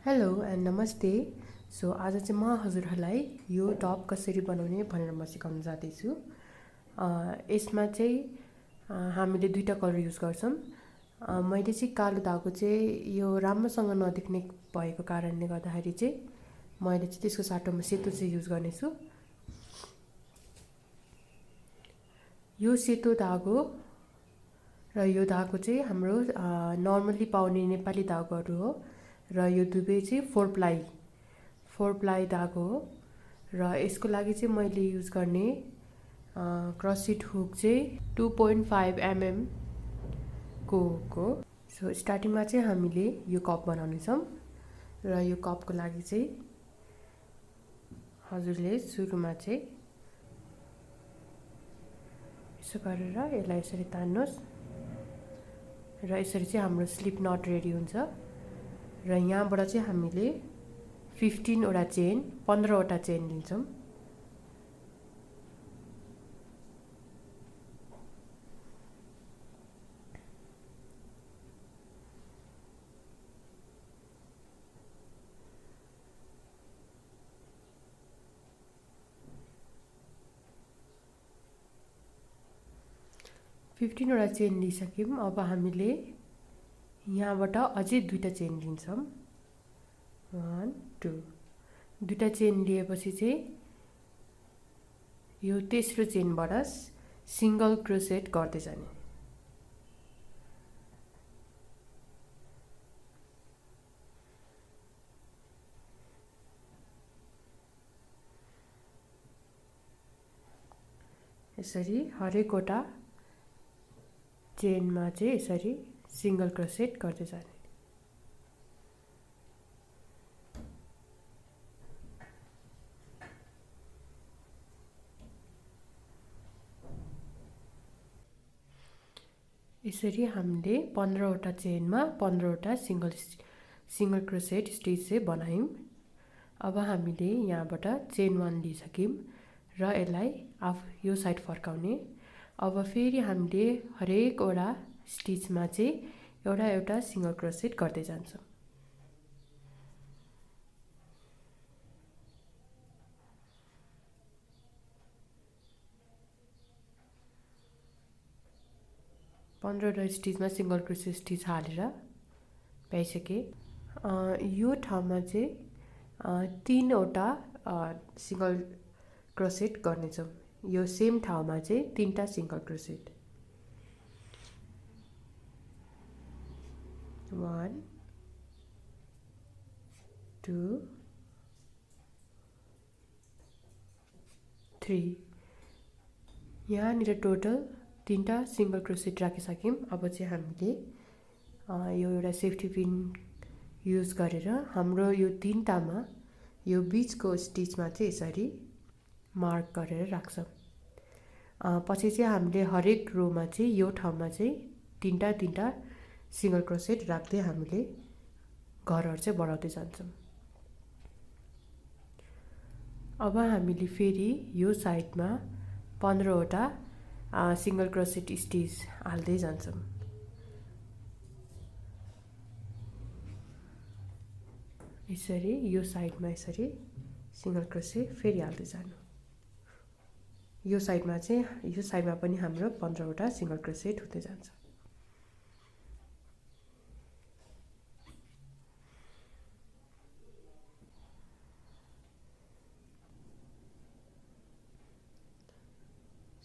Hello and नमस्ते। So आज चाहिँ म हजुरहरूलाई यो टप कसरी बनाउने भनेर म सिकाउन जाँदैछु। यसमा चाहिँ हामीले दुईटा कलर युज गर्छौँ। मैले चाहिँ कालो धागो चाहिँ यो राम्रोसँग नदेख्ने भएको कारणले गर्दाखेरि चाहिँ मैले चाहिँ त्यसको साटोमा सेतो चाहिँ युज गर्नेछु। यो सेतो धागो र यो धागो चाहिँ हाम्रो नर्मली पाउने नेपाली धागोहरू हो र यो दुवै चाहिँ फोर प्लाई धागो हो र यसको लागि चाहिँ मैले युज गर्ने क्रससिट हुक चाहिँ 2.5 mm को हुक हो। सो स्टार्टिङमा चाहिँ हामीले यो कप बनाउनेछौँ र यो कपको लागि चाहिँ हजुरले सुरुमा चाहिँ यसो गरेर यसलाई यसरी तान्नुहोस् र यसरी चाहिँ हाम्रो स्लिप नट रेडी हुन्छ र यहाँबाट चाहिँ हामीले 15वटा चेन लिन्छौँ। वटा चेन लिइसक्यौँ। अब हामीले यहाँबाट अझै दुईटा चेन लिन्छौँ। 1 2 दुईटा चेन लिएपछि चाहिँ यो तेस्रो चेनबाट सिंगल क्रोसेट गर्दै जाने। यसरी हरेकवटा चेनमा चाहिँ यसरी सिंगल क्रोसेट गर्दै जाने। यसरी हामीले 15वटा चेनमा 15वटा सिंगल क्रोसेट स्टिच चाहिँ बनायौँ। अब हामीले यहाँबाट चेन 1 लिइसक्यौँ र यसलाई यो साइड फर्काउने। अब फेरि हामीले हरेकवटा स्टिचमा चाहिँ एउटा सिंगल क्रोसेट गर्दै जान्छौँ। पन्ध्रवटा स्टिचमा सिंगल क्रोसेट स्टिच हालेर भ्याइसके। यो ठाउँमा चाहिँ 3वटा सिंगल क्रोसेट गर्नेछौँ। यो सेम ठाउँमा चाहिँ 3टा सिंगल क्रोसेट। 1 2 3 यहाँनिर टोटल 3टा सिंगल क्रोसेट राखिसक्यौँ। अब चाहिँ हामीले यो एउटा सेफ्टी पिन युज गरेर हाम्रो यो 3टामा यो बीचको स्टिचमा चाहिँ यसरी मार्क गरेर राख्छौँ। पछि चाहिँ हामीले हरेक रोमा चाहिँ यो ठाउँमा चाहिँ 3टा सिंगल क्रोसेट राख्दै हामीले घरहरू चाहिँ बढाउँदै जान्छौँ। अब हामीले फेरि यो साइडमा 15वटा सिंगल क्रोसेट स्टिच हाल्दै जान्छौँ। यसरी यो साइडमा यसरी सिंगल क्रोसेट फेरि हाल्दै जानु। यो साइडमा पनि हाम्रो 15वटा सिंगल क्रोसेट हुँदै जान्छ।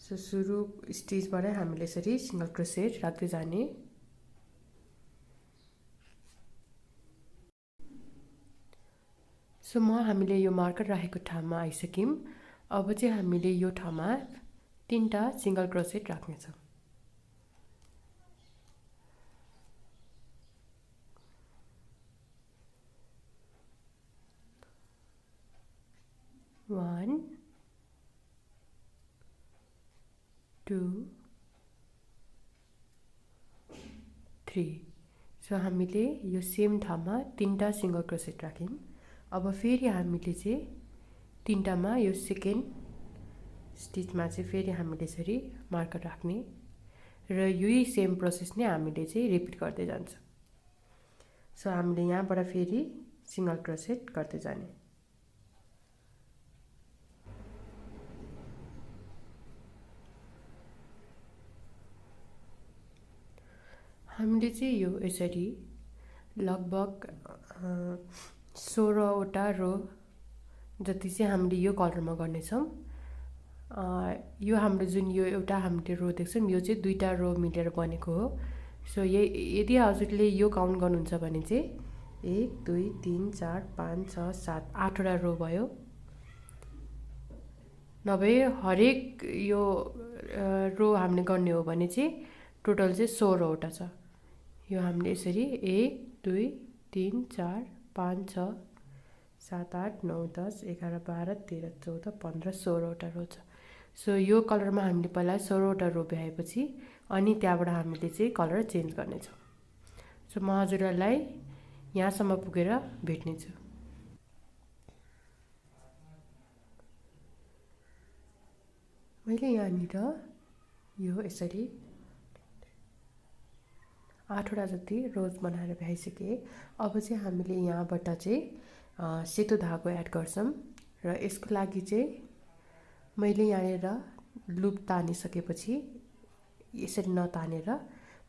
सो सुरु स्टिचबाट हामीले यसरी सिंगल क्रोसेट राख्दै जाने। सो हामीले यो मार्कर राखेको ठाउँमा आइसक्यौँ। अब चाहिँ हामीले यो ठाउँमा 3टा सिंगल क्रोसेट राख्नेछौँ। One 2 3 सो हामीले यो सेम ठाउँमा 3टा सिंगल क्रोसेट राख्यौँ। अब फेरि हामीले चाहिँ 3टामा यो सेकेन्ड स्टिचमा चाहिँ फेरि हामीले यसरी मार्कर राख्ने र यही सेम प्रोसेस नै हामीले चाहिँ रिपिट गर्दै जान्छौँ। सो हामीले यहाँबाट फेरि सिंगल क्रोसेट गर्दै जाने। हामीले चाहिँ यो यसरी लगभग 16वटा रो जति चाहिँ हामीले यो कलरमा गर्नेछौँ। यो हाम्रो जुन यो एउटा हामीले रो देख्छौँ यो चाहिँ 2टा रो मिलेर बनेको हो। सो यदि हजुरले यो काउन्ट गर्नुहुन्छ भने चाहिँ 1 2 3 4 5 6 7 8वटा रो भयो। नभए हरेक यो रो हामीले गर्ने हो भने चाहिँ टोटल चाहिँ 16वटा छ। यो हामीले यसरी 1 2 3 4 5 6 7 8 9 10 11 12 13 14 15 16वटा रो छ। सो यो कलरमा हामीले पहिला 16वटा रो भ्याएपछि अनि त्यहाँबाट हामीले चाहिँ कलर चेन्ज गर्नेछौँ। सो म हजुरहरूलाई यहाँसम्म पुगेर भेट्नेछु। मैले यहाँनिर यो यसरी 8वटा जति रोज बनाएर भ्याइसकेँ। अब चाहिँ हामीले यहाँबाट चाहिँ सेतो धागो एड गर्छौँ र यसको लागि चाहिँ मैले यहाँनिर लुप तानिसकेपछि यसरी नतानेर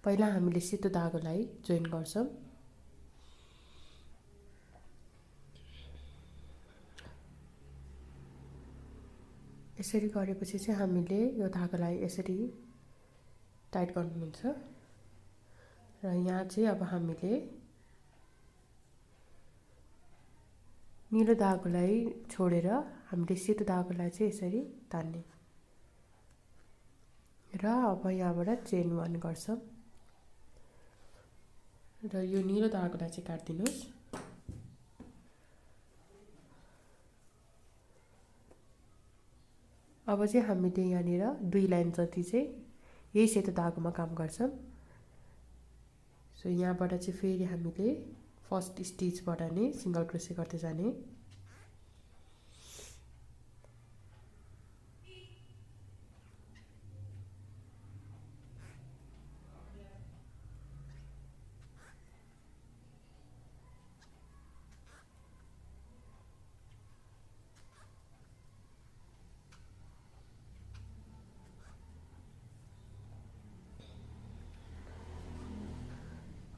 पहिला हामीले सेतो धागोलाई जोइन गर्छौँ। यसरी गरेपछि चाहिँ हामीले यो धागोलाई यसरी टाइट गर्नुहुन्छ र यहाँ चाहिँ अब हामीले नीलो धागोलाई छोडेर हामीले सेतो धागोलाई चाहिँ यसरी तान्ने र अब यहाँबाट चेन 1 गर्छौँ र यो नीलो धागोलाई चाहिँ काट्दिनुस्। अब चाहिँ हामीले यहाँनिर 2 लाइन जति चाहिँ यही सेतो धागोमा काम गर्छौँ। सो यहाँबाट चाहिँ फेरि हामीले फर्स्ट स्टिचबाट नै सिंगल क्रोसे गर्दै जाने।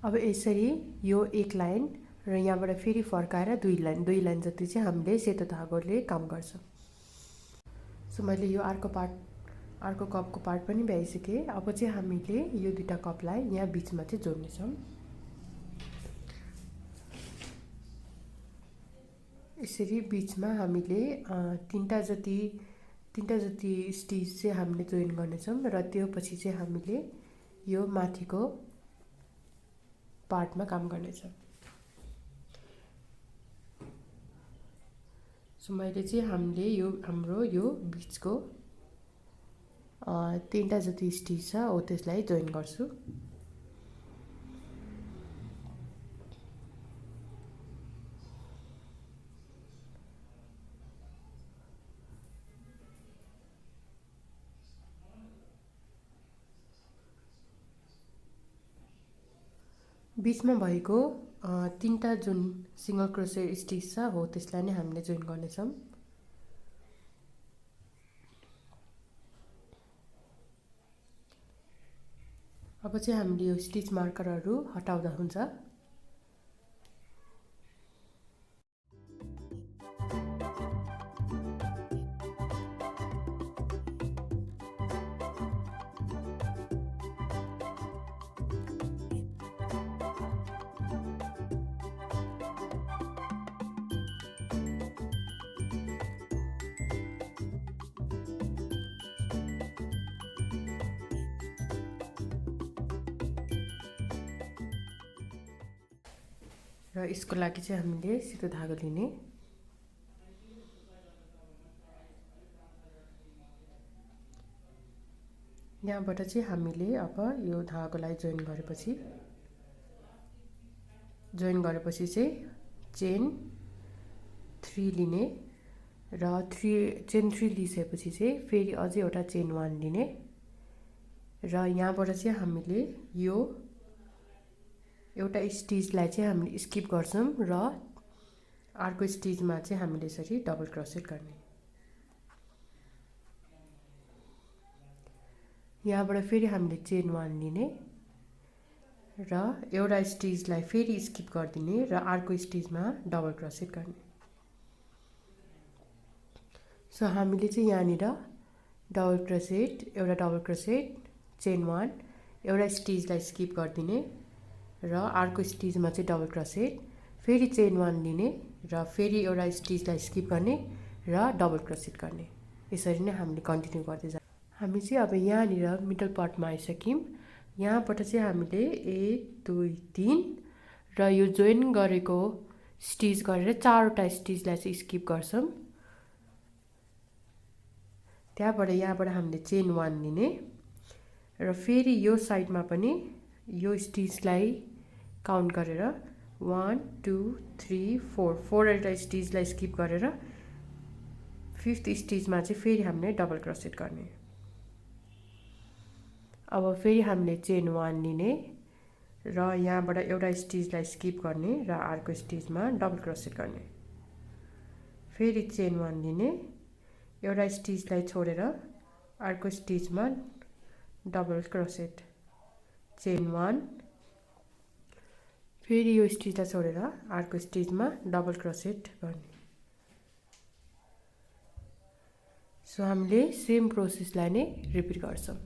अब यसरी यो 1 लाइन र यहाँबाट फेरि फर्काएर 2 लाइन जति चाहिँ हामीले सेतो धागोले काम गर्छ। सो मैले यो अर्को कपको पार्ट पनि भ्याइसकेँ। अब चाहिँ हामीले यो 2टा कपलाई यहाँ बीचमा चाहिँ जोड्नेछौँ। यसरी बीचमा हामीले 3टा जति स्टिच चाहिँ हामीले जोइन गर्नेछौँ र त्यो पछि चाहिँ हामीले यो माथिको पार्टमा काम गर्नेछौँ। सो मैले चाहिँ हामीले हाम्रो यो बीचको 3टा जति स्टिच छ हो त्यसलाई जोइन गर्छु। बीचमा भएको 3टा जुन सिंगल क्रोसे स्टिच छ हो त्यसलाई नै हामीले जोइन गर्नेछौँ। अब चाहिँ हामीले यो स्टिच मार्करहरू हटाउँदा हुन्छ। र यसको लागि चाहिँ हामीले सेतो धागो लिने। यहाँबाट चाहिँ हामीले अब यो धागोलाई जोइन गरेपछि चाहिँ चेन 3 लिने र चेन 3 लिसकेपछि चाहिँ फेरि अझै एउटा चेन 1 लिने र यहाँबाट चाहिँ हामीले यो एउटा स्टिचलाई चाहिँ हामीले स्किप गर्छौँ र अर्को स्टिचमा चाहिँ हामीले यसरी डबल क्रोसेट गर्ने। यहाँबाट फेरि हामीले चेन 1 लिने र एउटा स्टिचलाई फेरि स्किप गरिदिने र अर्को स्टिचमा डबल क्रोसेट गर्ने। सो हामीले चाहिँ यहाँनिर डबल क्रोसेट, एउटा डबल क्रोसेट, चेन 1, एउटा स्टिचलाई स्किप गरिदिने र अर्को स्टिचमा चाहिँ डबल क्रोसेट, फेरि चेन 1 लिने र फेरि एउटा स्टिचलाई स्किप गर्ने र डबल क्रोसेट गर्ने। यसरी नै हामीले कन्टिन्यू गर्दै जान्छौँ। हामी चाहिँ अब यहाँनिर मिडल पार्टमा आइसक्यौँ। यहाँबाट चाहिँ हामीले 1 2 3 र यो जोइन गरेको स्टिच गरेर 4वटा स्टिचलाई चाहिँ स्किप गर्छौँ। त्यहाँबाट यहाँबाट हामीले चेन 1 लिने र फेरि यो साइडमा पनि यो स्टिचलाई काउन्ट गरेर 1 2 3 4 4वटा स्टिचलाई स्किप गरेर 5th स्टिचमा चाहिँ फेरि हामीले डबल क्रोसेट गर्ने। अब फेरि हामीले चेन 1 लिने र यहाँबाट एउटा स्टिचलाई स्किप गर्ने र अर्को स्टिचमा डबल क्रोसेट गर्ने। फेरि चेन 1 लिने, एउटा स्टिचलाई छोडेर अर्को स्टिचमा डबल क्रोसेट, चेन 1, फेरि यो स्टिचलाई छोडेर अर्को स्टिचमा डबल क्रोसेट गर्ने। सो हामीले सेम प्रोसेसलाई नै रिपिट गर्छौँ।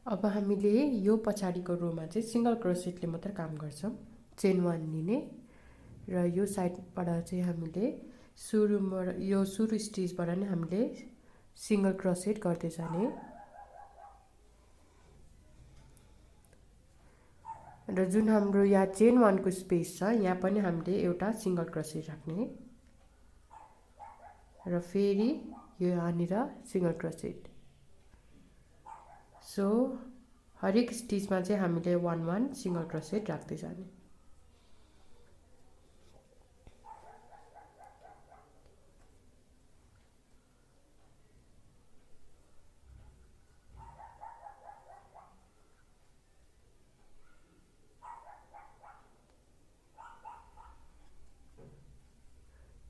अब हामीले यो पछाडिको रोमा चाहिँ सिंगल क्रोसेटले मात्र काम गर्छौँ। चेन 1 लिने र यो साइडबाट चाहिँ हामीले यो सुरु स्टिचबाट नै हामीले सिंगल क्रोसेट गर्दै जाने र जुन हाम्रो यहाँ चेन 1 को स्पेस छ यहाँ पनि हामीले एउटा सिंगल क्रोसेट राख्ने र फेरि यो यहाँनिर सिंगल क्रोसेट। सो हरेक स्टिचमा चाहिँ हामीले 1 1 सिंगल क्रोसेट राख्दै जाने।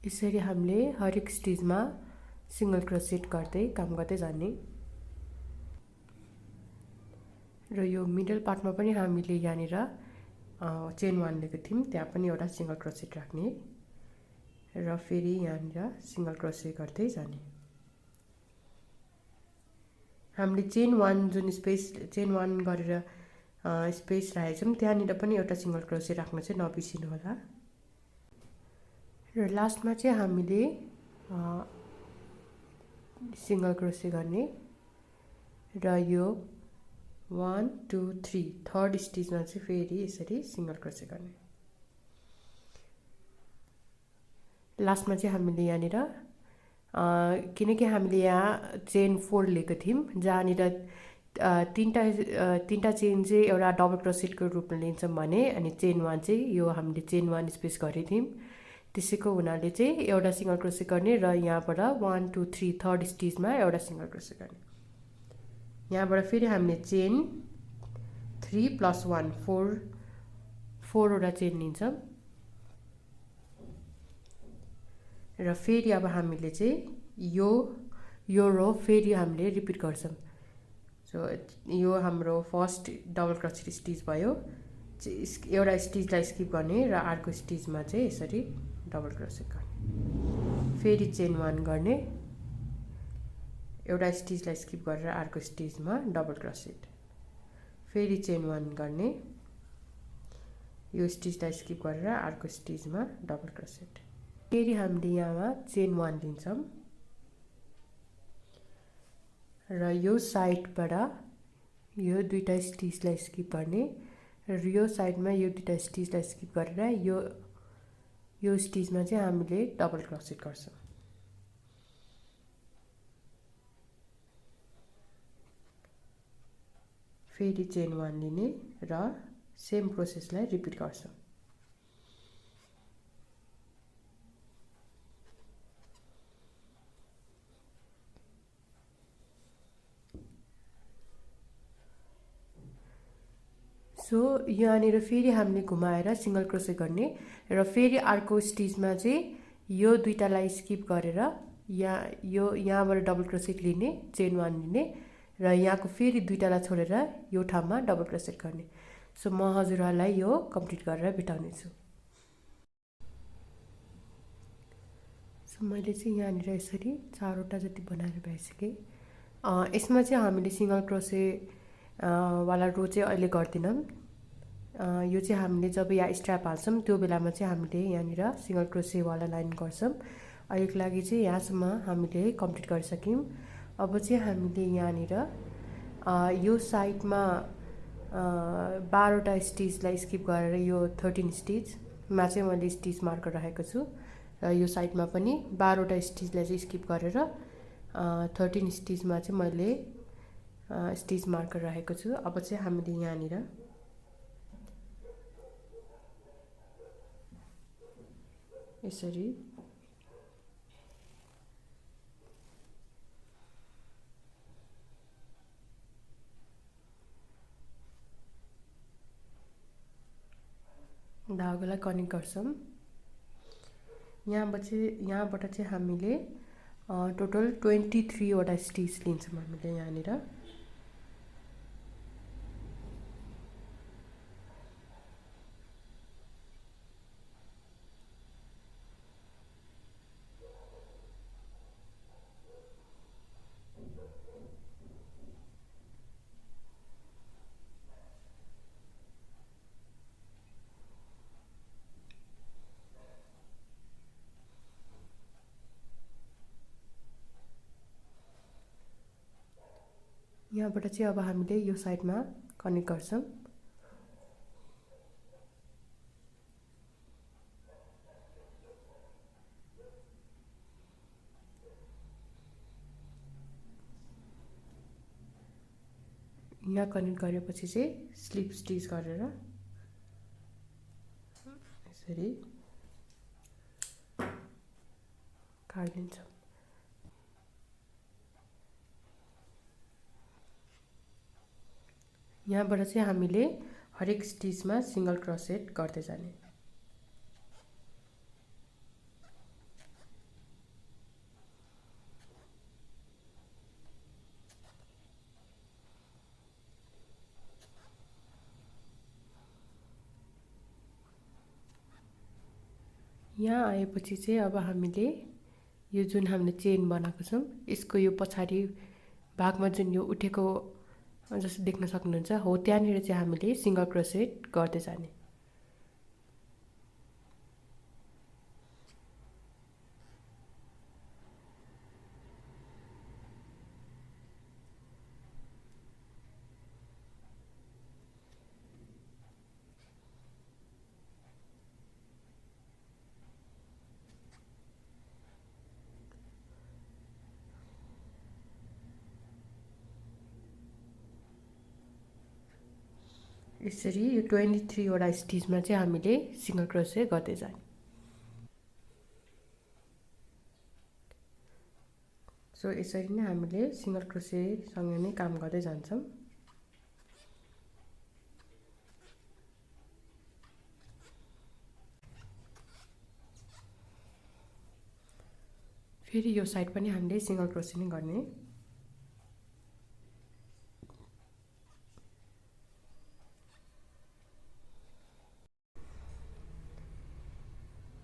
यसरी हामीले हरेक स्टिचमा सिंगल क्रोसेट गर्दै काम गर्दै जाने र यो मिडल पार्टमा पनि हामीले यहाँनिर चेन 1 लिएको थियौँ, त्यहाँ पनि एउटा सिंगल क्रोसेट राख्ने र फेरि यहाँनिर सिंगल क्रोसेट गर्दै जाने। हामीले चेन 1 जुन चेन 1 गरेर स्पेस राखेको छौँ त्यहाँनिर पनि एउटा सिंगल क्रोसेट राख्न चाहिँ नबिर्सिनु होला। र लास्टमा चाहिँ हामीले सिंगल क्रोसेट गर्ने र यो 1 2 3 थर्ड स्टिचमा चाहिँ फेरि यसरी सिंगल क्रोसेट गर्ने। लास्टमा चाहिँ हामीले यहाँनिर किनकि हामीले यहाँ चेन 4 लिएको थियौँ जहाँनिर तीनटा चेन चाहिँ एउटा डबल क्रोसेटको रूपमा लिन्छौँ भने अनि चेन 1 चाहिँ यो हामीले चेन 1 स्पेस गरेको थियौँ, त्यसैको हुनाले चाहिँ एउटा सिंगल क्रोसेट गर्ने र यहाँबाट 1 2 3 थर्ड स्टिचमा एउटा सिंगल क्रोसेट गर्ने। यहाँबाट फेरि हामीले चेन 3 + 1 4वटा चेन लिन्छौँ र फेरि अब हामीले चाहिँ यो रो फेरि हामीले रिपिट गर्छौँ। सो यो हाम्रो फर्स्ट डबल क्रोसेट स्टिच भयो, एउटा स्टिचलाई स्किप गर्ने र अर्को स्टिचमा चाहिँ यसरी डबल क्रोसेट गर्ने, फेरि चेन 1 गर्ने, एउटा स्टिचलाई स्किप गरेर अर्को स्टिचमा डबल क्रोसेट, फेरि चेन 1 गर्ने, यो स्टिचलाई स्किप गरेर अर्को स्टिचमा डबल क्रोसेट, फेरि हामीले यहाँ चेन 1 लिन्छौँ र यो साइडबाट यो दुईटा स्टिचलाई स्किप गर्ने र यो साइडमा यो दुईटा स्टिचलाई स्किप गरेर यो स्टिचमा चाहिँ हामीले डबल क्रोसेट गर्छौँ। फेरि चेन 1 लिने र सेम प्रोसेसलाई रिपिट गर्छौँ। सो यहाँनिर फेरि हामीले घुमाएर सिंगल क्रोसे गर्ने र फेरि अर्को स्टिचमा चाहिँ यो दुईटालाई स्किप गरेर यहाँबाट डबल क्रोसेट लिने, चेन 1 लिने र यहाँको फेरि दुईटालाई छोडेर यो ठाउँमा डबल क्रोसेट गर्ने। सो म हजुरहरूलाई यो कम्प्लिट गरेर भेटाउने छु। सो मैले चाहिँ यहाँनिर यसरी 4वटा जति बनाएर भइसकेँ। यसमा चाहिँ हामीले सिंगल क्रोसे वाला रो चाहिँ अहिले गर्दैनौँ। यो चाहिँ हामीले जब यहाँ स्ट्र्याप हाल्छौँ त्यो बेलामा चाहिँ हामीले यहाँनिर सिंगल क्रोसे वाला लाइन गर्छौँ। अहिलेको लागि चाहिँ यहाँसम्म हामीले कम्प्लिट गरिसक्यौँ। अब चाहिँ हामीले यहाँनिर यो साइडमा 12वटा स्टिचलाई स्किप गरेर यो 13 स्टिचमा चाहिँ मैले स्टिच मार्कर राखेको छु र यो साइडमा पनि 12वटा स्टिचलाई चाहिँ स्किप गरेर 13 स्टिचमा चाहिँ मैले स्टिच मार्कर राखेको छु। अब चाहिँ हामीले यहाँनिर यसरी धागोलाई कनेक्ट गर्छौँ। यहाँबाट चाहिँ हामीले टोटल 23वटा स्टिच लिन्छौँ हामीले यहाँनिर। यहाँबाट चाहिँ अब हामीले यो साइडमा कनेक्ट गर्छौँ। यहाँ कनेक्ट गरेपछि चाहिँ स्लिप स्टिच गरेर यसरी काटिदिन्छौँ। यहाँबाट चाहिँ हामीले हरेक स्टिचमा सिंगल क्रोसेट गर्दै जाने। यहाँ आएपछि चाहिँ अब हामीले यो जुन हामीले चेन बनाएको छौँ यसको यो पछाडि भागमा जुन यो उठेको जस्तो देख्न सक्नुहुन्छ हो त्यहाँनिर चाहिँ हामीले सिंगल क्रोसेट गर्दै जाने। यसरी यो 23वटा स्टिचमा चाहिँ हामीले सिंगल क्रोसे गर्दै जाने। सो यसरी नै हामीले सिंगल क्रोसेसँग नै काम गर्दै जान्छौँ। फेरि यो साइड पनि हामीले सिंगल क्रोसे नै गर्ने।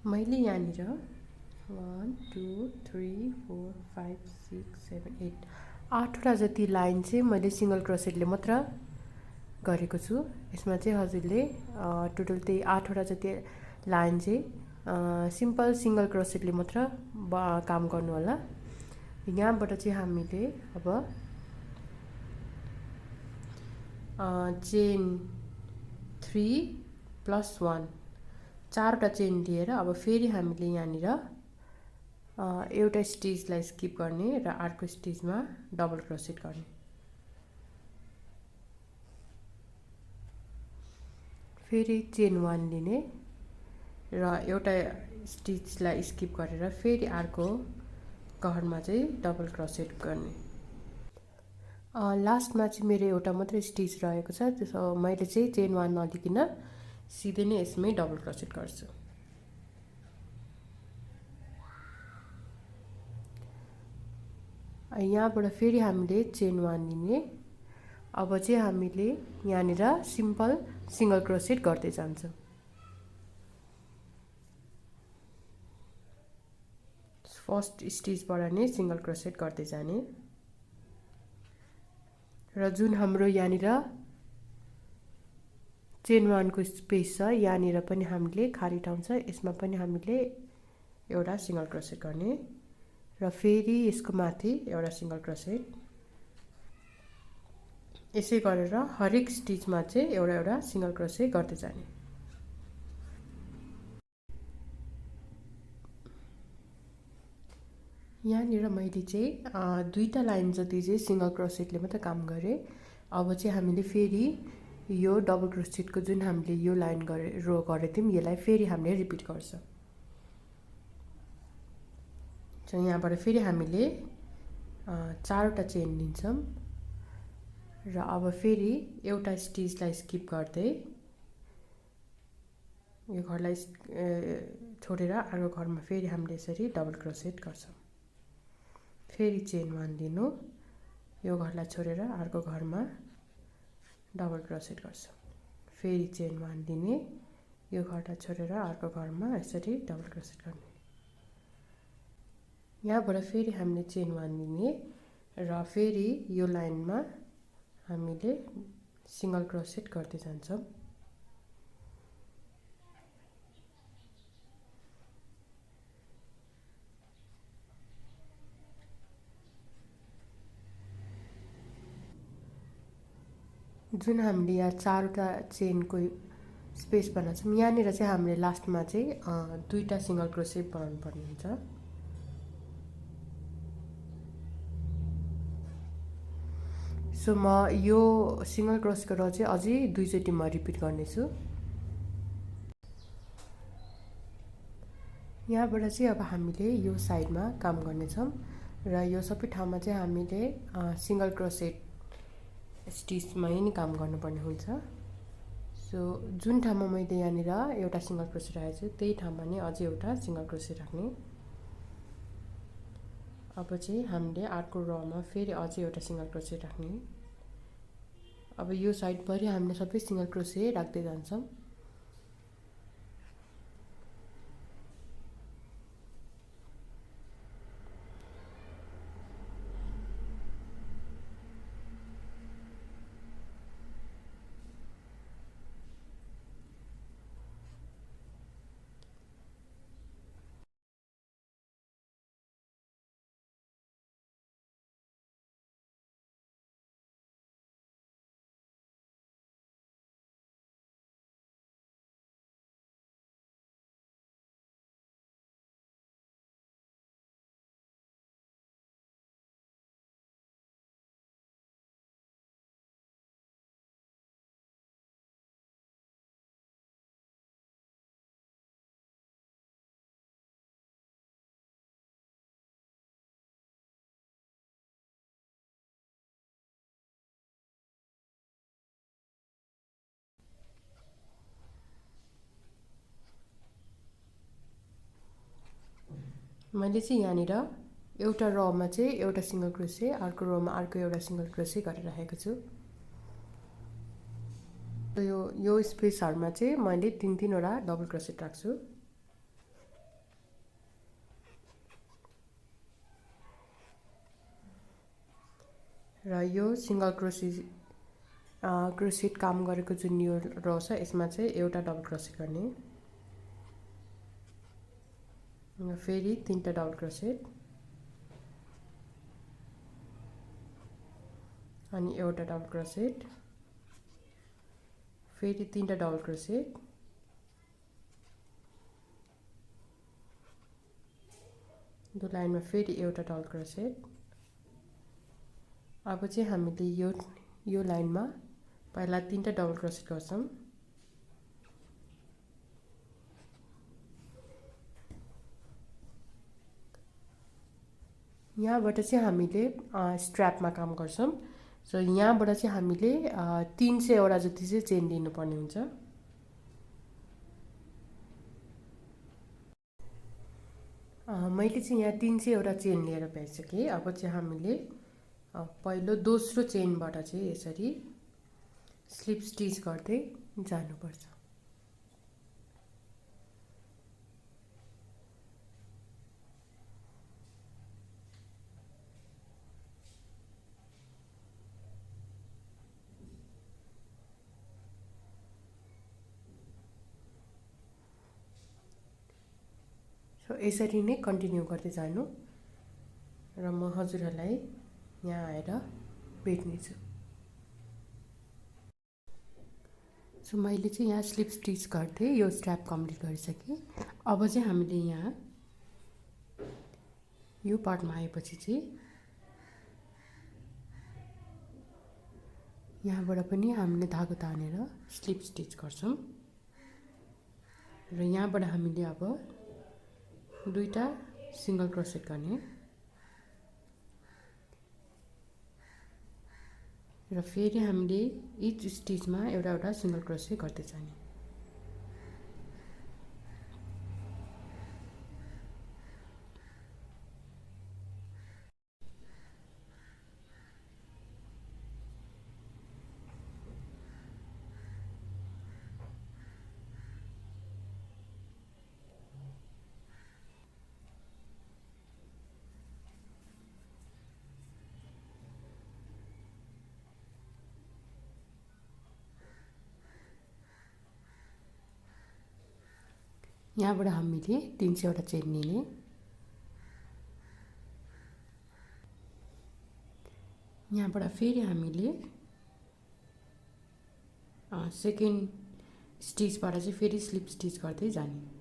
मैले यहाँनिर 1 2 3 4 5 6 7 8 8वटा जति लाइन चाहिँ मैले सिंगल क्रोसेटले मात्र गरेको छु। यसमा चाहिँ हजुरले टोटल त्यही 8वटा जति लाइन चाहिँ सिम्पल सिंगल क्रोसेटले मात्र काम गर्नु होला। यहाँबाट चाहिँ हामीले अब चेन 3 + 1 4वटा चेन लिएर अब फेरि हामीले यहाँनिर एउटा स्टिचलाई स्किप गर्ने र अर्को स्टिचमा डबल क्रोसेट गर्ने। फेरि चेन 1 लिने र एउटा स्टिचलाई स्किप गरेर फेरि अर्को गहरमा चाहिँ डबल क्रोसेट गर्ने। लास्टमा चाहिँ मेरो एउटा मात्रै स्टिच रहेको छ, त्यसो मैले चाहिँ चेन 1 नलिकन सिधै नै यसमै डबल क्रोसेट गर्छु। यहाँबाट फेरि हामीले चेन 1 लिने। अब चाहिँ हामीले यहाँनिर सिम्पल सिंगल क्रोसेट गर्दै जान्छौँ। फर्स्ट स्टिचबाट नै सिंगल क्रोसेट गर्दै जाने र जुन हाम्रो यहाँनिर चेन 1 को स्पेस छ यहाँनिर पनि हामीले खाली ठाउँ छ, यसमा पनि हामीले एउटा सिंगल क्रोसेट गर्ने र फेरि यसको माथि एउटा सिंगल क्रोसेट। यसै गरेर हरेक स्टिचमा चाहिँ एउटा एउटा सिंगल क्रोसेट गर्दै जाने। यहाँनिर मैले चाहिँ दुईटा लाइन जति चाहिँ सिंगल क्रोसेटले मात्रै काम गरेँ। अब चाहिँ हामीले फेरि यो डबल क्रोसेटको जुन हामीले यो लाइन रो गरेको थियौँ यसलाई फेरि हामीले रिपिट गर्छ। यहाँबाट फेरि हामीले 4वटा चेन लिन्छौँ र अब फेरि एउटा स्टिचलाई स्किप गर्दै यो घरलाई छोडेर अर्को घरमा फेरि हामीले यसरी डबल क्रोसेट गर्छौँ। फेरि चेन 1 लिनु, यो घरलाई छोडेर अर्को घरमा डबल क्रोसेट गर्छौँ। फेरि चेन 1 लिने, यो घरलाई छोडेर अर्को घरमा यसरी डबल क्रोसेट गर्ने। यहाँबाट फेरि हामीले चेन 1 लिने र फेरि यो लाइनमा हामीले सिंगल क्रोसेट गर्दै जान्छौँ। जुन हामीले यहाँ 4वटा चेनको स्पेस बनाएको छौँ यहाँनिर चाहिँ हामीले लास्टमा चाहिँ 2टा सिंगल क्रोसेट बनाउनु पर्ने हुन्छ। सो म यो सिंगल क्रोसेटको रो चाहिँ अझै 2चोटि म रिपिट गर्नेछु। यहाँबाट चाहिँ अब हामीले यो साइडमा काम गर्नेछौँ र यो सबै ठाउँमा चाहिँ हामीले सिंगल क्रोसेट स्टिचमै नै काम गर्नुपर्ने हुन्छ। सो जुन ठाउँमा मैले यहाँनिर एउटा सिंगल क्रोसेट राखेको छु त्यही ठाउँमा नै अझै एउटा सिंगल क्रोसेट राख्ने। अब चाहिँ हामीले अर्को रोमा फेरि अझै एउटा सिंगल क्रोसेट राख्ने। अब यो साइडभरि हामीले सबै सिंगल क्रोसेट राख्दै जान्छौँ। मैले चाहिँ यहाँनिर एउटा रोमा चाहिँ एउटा सिंगल क्रोसेट, अर्को रोमा अर्को एउटा सिंगल क्रोसेट गरेर राखेको छु। यो स्पेसहरुमा चाहिँ मैले 3-3वटा डबल क्रोसेट राख्छु। र यो सिंगल क्रोसेट काम गरेको जुन यो रो छ यसमा चाहिँ एउटा डबल क्रोसेट गर्ने। फेरि 3टा डबल क्रोसेट अनि एउटा डबल क्रोसेट, फेरि 3टा डबल क्रोसेट, यो लाइनमा फेरि एउटा डबल क्रोसेट। अब चाहिँ हामीले यो लाइनमा पहिला 3टा डबल क्रोसेट गर्छौं। यहाँबाट चाहिँ हामीले स्ट्र्यापमा काम गर्छौं सो यहाँबाट चाहिँ हामीले 300वटा जति चाहिँ चेन लिनुपर्ने हुन्छ। मैले चाहिँ यहाँ 300वटा चेन लिएर भइसकेँ। अब चाहिँ हामीले पहिलो दोस्रो चेनबाट चाहिँ यसरी स्लिप स्टिच गर्दै जानुपर्छ। सो यसरी नै कन्टिन्यू गर्दै जानु र म हजुरहरूलाई यहाँ आएर भेट्नेछु। सो मैले चाहिँ यहाँ स्लिप स्टिच गर्दै यो स्ट्र्याप कम्प्लिट गरिसकेँ। अब चाहिँ हामीले यहाँ यो पार्टमा आएपछि चाहिँ यहाँबाट पनि हामीले धागो तानेर स्लिप स्टिच गर्छौँ र यहाँबाट हामीले अब दुईटा सिंगल क्रोसेट गर्ने र फेरि हामीले इच स्टिचमा एउटा एउटा सिंगल क्रोसेट गर्दै जाने। यहाँबाट हामीले 300वटा चेन लिने। यहाँबाट फेरि हामीले सेकेन्ड स्टिचबाट चाहिँ फेरि स्लिप स्टिच गर्दै जाने।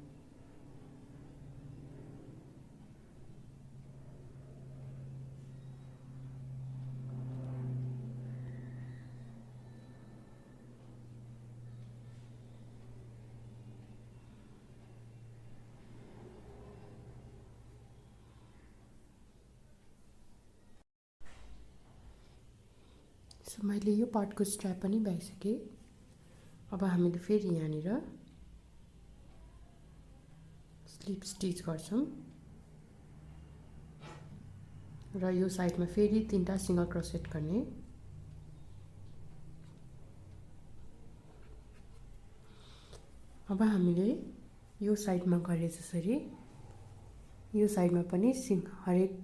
सो मैले यो पार्टको स्ट्र्याप पनि भइसकेँ। अब हामीले फेरि यहाँनिर स्लिप स्टिच गर्छौँ र यो साइडमा फेरि 3टा सिंगल क्रोसेट गर्ने। अब हामीले यो साइडमा गरे जसरी यो साइडमा पनि हरेक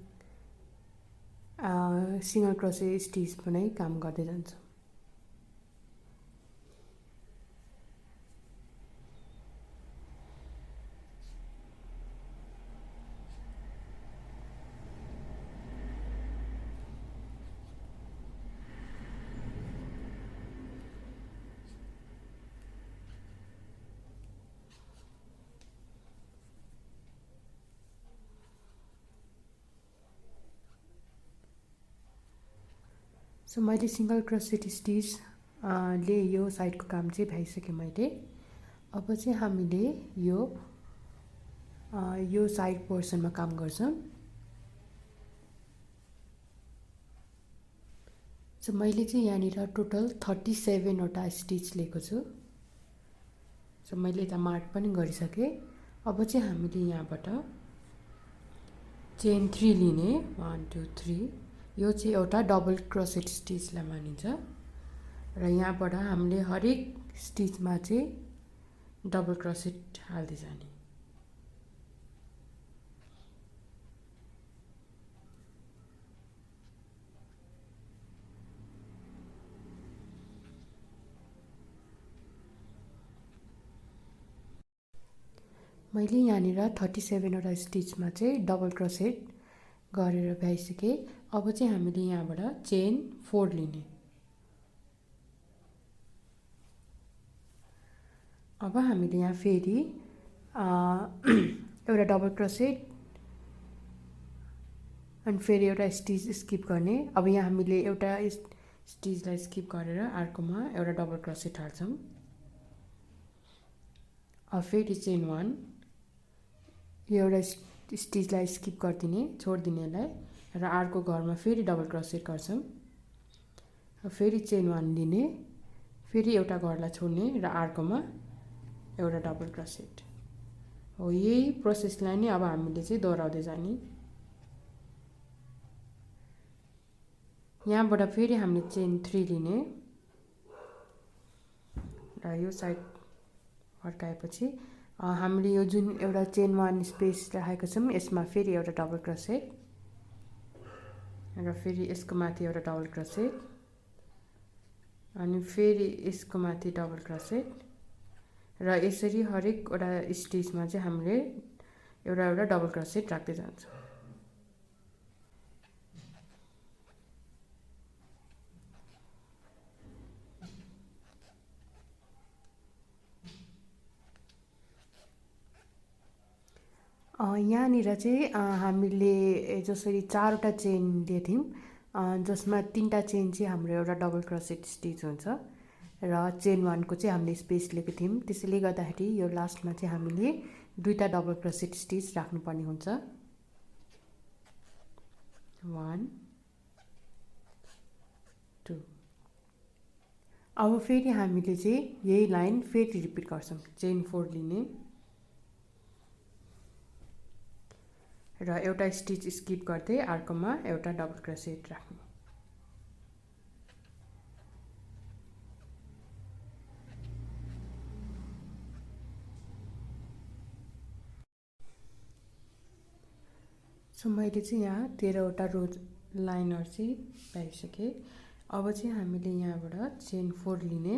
सिंगल क्रोसेट स्टिच बनाई काम गर्दै जान्छ। सो मैले सिंगल क्रोसेट स्टिच ले यो साइडको काम चाहिँ भइसक्यो मैले। अब चाहिँ हामीले यो साइड पोर्सनमा काम गर्छौँ। सो मैले चाहिँ यहाँनिर टोटल 37वटा स्टिच लिएको छु। सो मैले यता मार्क पनि गरिसकेँ। अब चाहिँ हामीले यहाँबाट चेन 3 लिने 1 2 3। यो चाहिँ एउटा डबल क्रोसेट स्टिचलाई मानिन्छ र यहाँबाट हामीले हरेक स्टिचमा चाहिँ डबल क्रोसेट हाल्दै जाने। मैले यहाँनिर 37वटा स्टिचमा चाहिँ डबल क्रोसेट गरेर भ्याइसकेँ। अब चाहिँ हामीले यहाँबाट चेन 4 लिने। अब हामीले यहाँ फेरि एउटा डबल क्रोसेट अनि फेरि एउटा स्टिच स्किप गर्ने। अब यहाँ हामीले एउटा स्टिचलाई स्किप गरेर अर्कोमा एउटा डबल क्रोसेट हाल्छौँ। अब फेरि चेन 1 यो एउटा स्टिचलाई स्किप गरिदिने छोडिदिनेलाई र अर्को घरमा फेरि डबल क्रोसेट गर्छौँ फेरि चेन 1 लिने, फेरि एउटा घरलाई छोड्ने र अर्कोमा एउटा डबल क्रोसेट हो। यही प्रोसेसलाई नै अब हामीले चाहिँ दोहोऱ्याउँदै जाने। यहाँबाट फेरि हामीले चेन 3 लिने र यो साइड फर्काएपछि हामीले यो जुन एउटा चेन 1 स्पेस राखेको छौँ यसमा फेरि एउटा डबल क्रोसेट र फेरि यसको माथि एउटा डबल क्रोसेट अनि फेरि यसको माथि डबल क्रोसेट र यसरी हरेकवटा स्टिचमा चाहिँ हामीले एउटा एउटा डबल क्रोसेट राख्दै जान्छौँ। यहाँनिर चाहिँ हामीले जसरी 4वटा चेन दिएको थियौँ जसमा 3टा चेन चाहिँ हाम्रो एउटा डबल क्रोसेट स्टिच हुन्छ र चेन 1 को चाहिँ हामीले स्पेस लिएको थियौँ। त्यसैले गर्दाखेरि यो लास्टमा चाहिँ हामीले 2टा डबल क्रोसेट स्टिच राख्नुपर्ने हुन्छ। 1 2। अब फेरि हामीले चाहिँ यही लाइन फेरि रिपिट गर्छौँ। चेन 4 लिने र एउटा स्टिच स्किप गर्दै अर्कोमा एउटा डबल क्रोसेट राख्ने। सो मैले चाहिँ यहाँ 13वटा रो लाइनहरु चाहिँ पाइसकेँ। अब चाहिँ हामीले यहाँबाट चेन 4 लिने,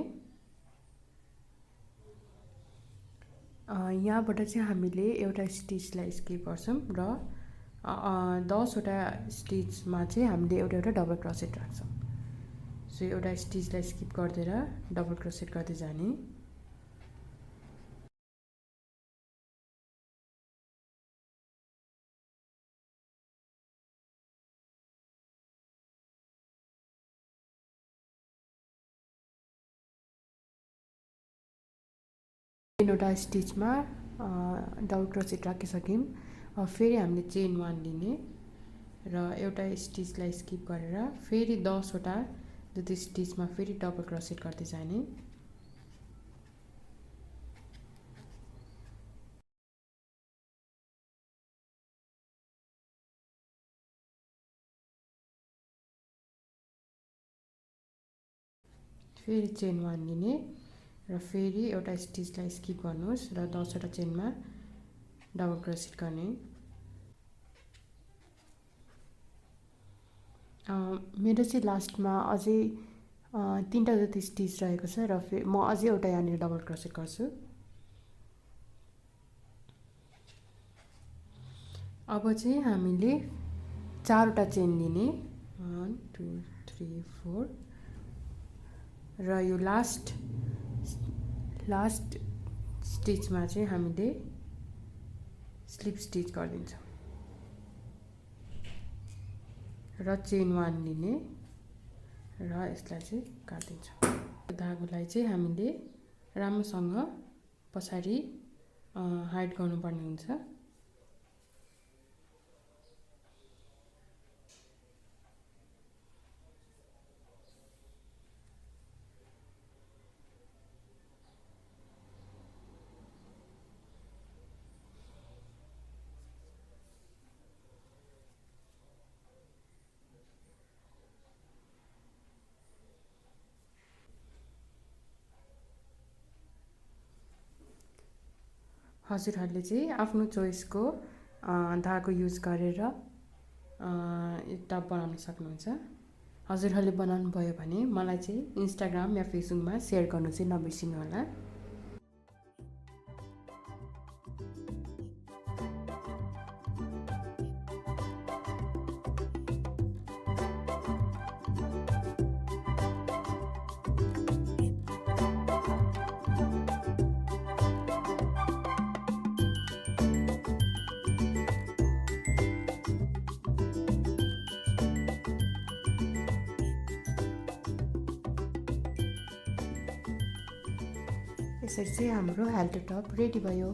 यहाँबाट चाहिँ हामीले एउटा स्टिचलाई स्किप गर्छौँ र 10वटा स्टिचमा चाहिँ हामीले एउटा एउटा डबल क्रोसेट राख्छौँ। सो एउटा स्टिचलाई स्किप गर्दै डबल क्रोसेट गर्दै जाने। तीनवटा स्टिचमा डबल क्रोसेट राखिसक्यौँ। फेरि हामीले चेन 1 लिने र एउटा स्टिचलाई स्किप गरेर फेरि 10वटा जति स्टिचमा फेरि डबल क्रोसेट गर्दै जाने। फेरि चेन 1 लिने र फेरि एउटा स्टिचलाई स्किप गर्नुहोस् र 10वटा चेनमा डबल क्रोसेट गर्ने। मेरो चाहिँ लास्टमा अझै 3टा जति स्टिच रहेको छ र म अझै एउटा यहाँनिर डबल क्रोसेट गर्छु। अब चाहिँ हामीले 4वटा चेन लिने 1 2 3 4 र यो लास्ट स्टिचमा चाहिँ हामीले स्लिप स्टिच गरिदिन्छौँ र चेन 1 लिने र यसलाई चाहिँ काट्दिन्छौँ। धागोलाई चाहिँ हामीले राम्रोसँग पछाडि हाइड गर्नुपर्ने हुन्छ। हजुरहरूले चाहिँ आफ्नो चोइसको धागो युज गरेर टप बनाउन सक्नुहुन्छ। हजुरहरूले बनाउनु भयो भने मलाई चाहिँ इन्स्टाग्राम या फेसबुकमा सेयर गर्नु चाहिँ नबिर्सिनु होला। यसरी चाहिँ हाम्रो हेल्टर टप रेडी भयो।